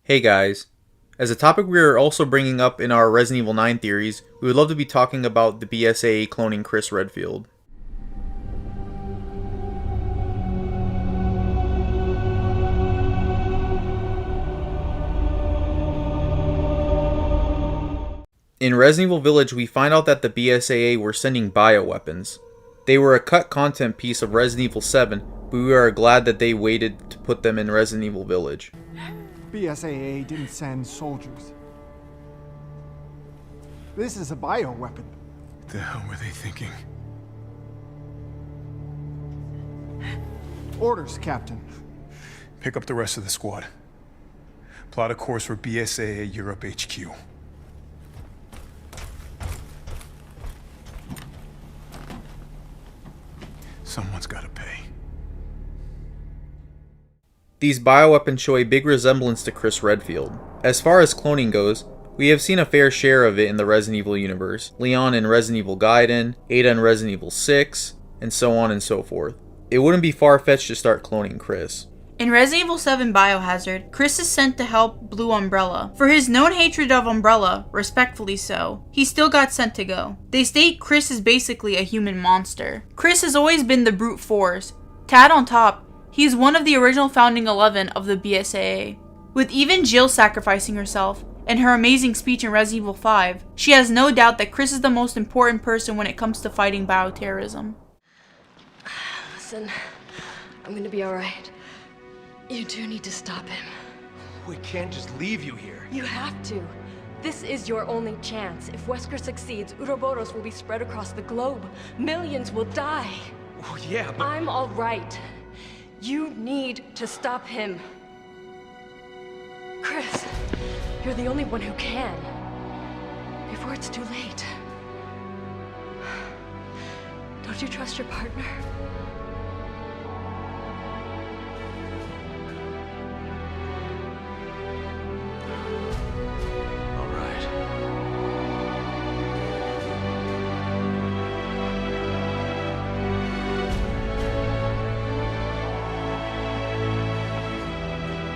Hey guys, as a topic we are also bringing up in our Resident Evil 9 theories, we would love to be talking about the BSAA cloning Chris Redfield. In Resident Evil Village, we find out that the BSAA were sending bioweapons. They were a cut content piece of Resident Evil 7, but we are glad that they waited to put them in Resident Evil Village. BSAA didn't send soldiers. This is a bioweapon. What the hell were they thinking? Orders, Captain. Pick up the rest of the squad. Plot a course for BSAA Europe HQ. Someone's gotta pay. These bioweapons show a big resemblance to Chris Redfield. As far as cloning goes, we have seen a fair share of it in the Resident Evil universe. Leon in Resident Evil Gaiden, Ada in Resident Evil 6, and so on and so forth. It wouldn't be far-fetched to start cloning Chris. In Resident Evil 7 Biohazard, Chris is sent to help Blue Umbrella. For his known hatred of Umbrella, respectfully so, he still got sent to go. They state Chris is basically a human monster. Chris has always been the brute force. To add on top, he is one of the original founding 11 of the BSAA. With even Jill sacrificing herself, and her amazing speech in Resident Evil 5, she has no doubt that Chris is the most important person when it comes to fighting bioterrorism. Listen, I'm gonna be alright. You do need to stop him. We can't just leave you here. You have to. This is your only chance. If Wesker succeeds, Uroboros will be spread across the globe. Millions will die. Well, yeah, but... I'm alright. You need to stop him. Chris, you're the only one who can. Before it's too late. Don't you trust your partner? All right.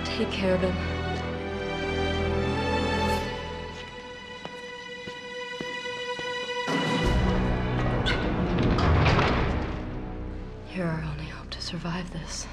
Take care of him. You're our only hope to survive this.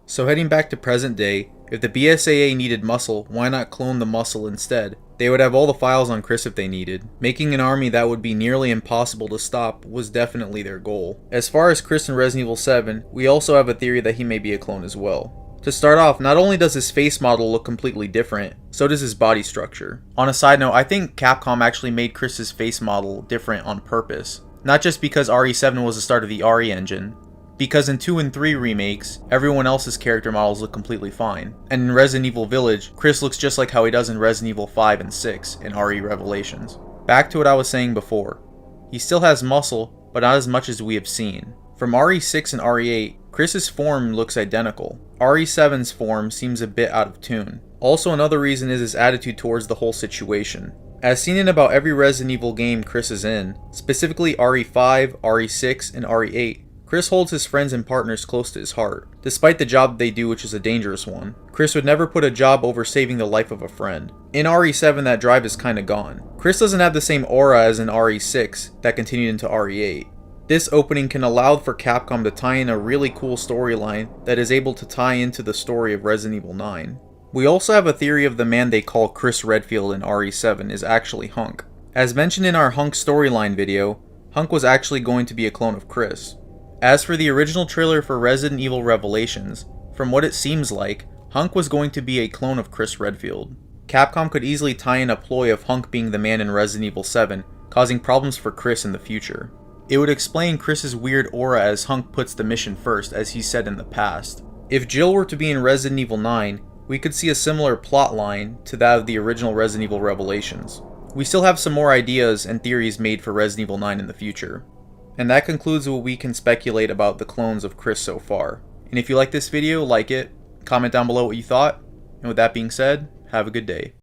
So heading back to present day, if the BSAA needed muscle, why not clone the muscle instead? They would have all the files on Chris if they needed. Making an army that would be nearly impossible to stop was definitely their goal. As far as Chris in Resident Evil 7, we also have a theory that he may be a clone as well. To start off, not only does his face model look completely different, so does his body structure. On a side note, I think Capcom actually made Chris's face model different on purpose. Not just because RE7 was the start of the RE engine, because in 2 and 3 remakes, everyone else's character models look completely fine. And in Resident Evil Village, Chris looks just like how he does in Resident Evil 5 and 6 in RE Revelations. Back to what I was saying before. He still has muscle, but not as much as we have seen. From RE6 and RE8, Chris's form looks identical. RE7's form seems a bit out of tune. Also, another reason is his attitude towards the whole situation. As seen in about every Resident Evil game Chris is in, specifically RE5, RE6, and RE8, Chris holds his friends and partners close to his heart, despite the job they do, which is a dangerous one. Chris would never put a job over saving the life of a friend. In RE7, that drive is kinda gone. Chris doesn't have the same aura as in RE6 that continued into RE8. This opening can allow for Capcom to tie in a really cool storyline that is able to tie into the story of Resident Evil 9. We also have a theory of the man they call Chris Redfield in RE7 is actually Hunk. As mentioned in our Hunk storyline video, Hunk was actually going to be a clone of Chris. As for the original trailer for Resident Evil Revelations, from what it seems like, Hunk was going to be a clone of Chris Redfield. Capcom could easily tie in a ploy of Hunk being the man in Resident Evil 7, causing problems for Chris in the future. It would explain Chris's weird aura as Hunk puts the mission first, as he said in the past. If Jill were to be in Resident Evil 9, we could see a similar plot line to that of the original Resident Evil Revelations. We still have some more ideas and theories made for Resident Evil 9 in the future. And that concludes what we can speculate about the clones of Chris so far. And if you like this video, like it, comment down below what you thought, and with that being said, have a good day.